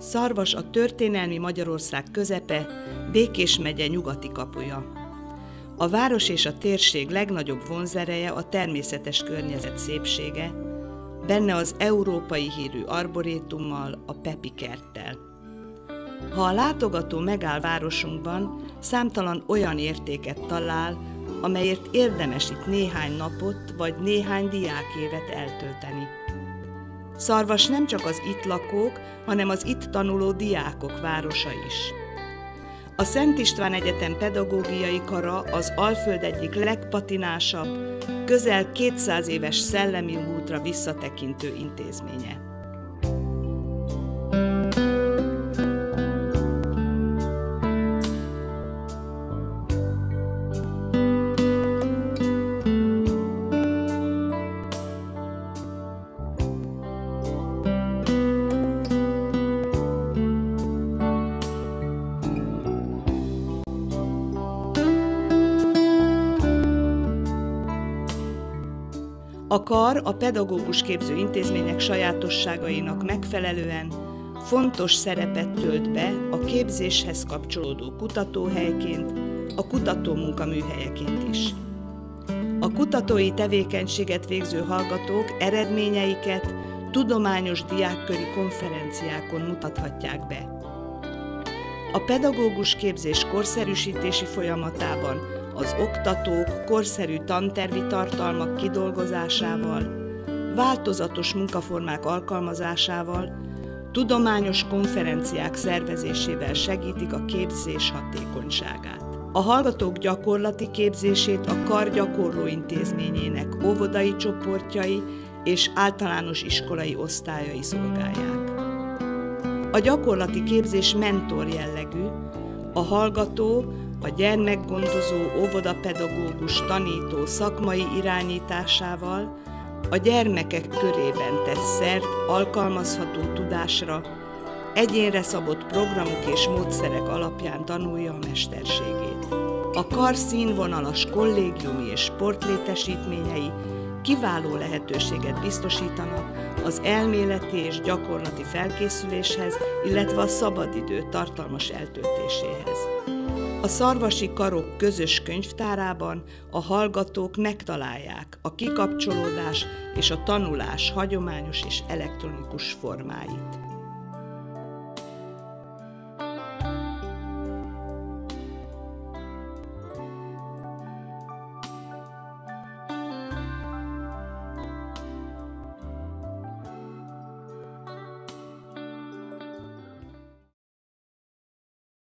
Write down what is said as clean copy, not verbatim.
Szarvas a történelmi Magyarország közepe, Békés megye nyugati kapuja. A város és a térség legnagyobb vonzereje a természetes környezet szépsége, benne az európai hírű arborétummal, a Pepi kerttel. Ha a látogató megáll városunkban, számtalan olyan értéket talál, amelyért érdemes itt néhány napot vagy néhány diákévet eltölteni. Szarvas nem csak az itt lakók, hanem az itt tanuló diákok városa is. A Szent István Egyetem pedagógiai kara az Alföld egyik legpatinásabb, közel 200 éves szellemi múltra visszatekintő intézménye. A kar a pedagógus képző intézmények sajátosságainak megfelelően fontos szerepet tölt be a képzéshez kapcsolódó kutatóhelyként, a kutatómunkaműhelyeként is. A kutatói tevékenységet végző hallgatók eredményeiket tudományos diákköri konferenciákon mutathatják be. A pedagógus képzés korszerűsítési folyamatában az oktatók korszerű tantervi tartalmak kidolgozásával, változatos munkaformák alkalmazásával, tudományos konferenciák szervezésével segítik a képzés hatékonyságát. A hallgatók gyakorlati képzését a kar gyakorló intézményének óvodai csoportjai és általános iskolai osztályai szolgálják. A gyakorlati képzés mentor jellegű, a hallgató a gyermekgondozó, óvodapedagógus, tanító szakmai irányításával a gyermekek körében tesz szert alkalmazható tudásra, egyénre szabott programok és módszerek alapján tanulja a mesterségét. A kar színvonalas kollégiumi és sportlétesítményei kiváló lehetőséget biztosítanak az elméleti és gyakorlati felkészüléshez, illetve a szabadidő tartalmas eltöltéséhez. A szarvasi karok közös könyvtárában a hallgatók megtalálják a kikapcsolódás és a tanulás hagyományos és elektronikus formáit.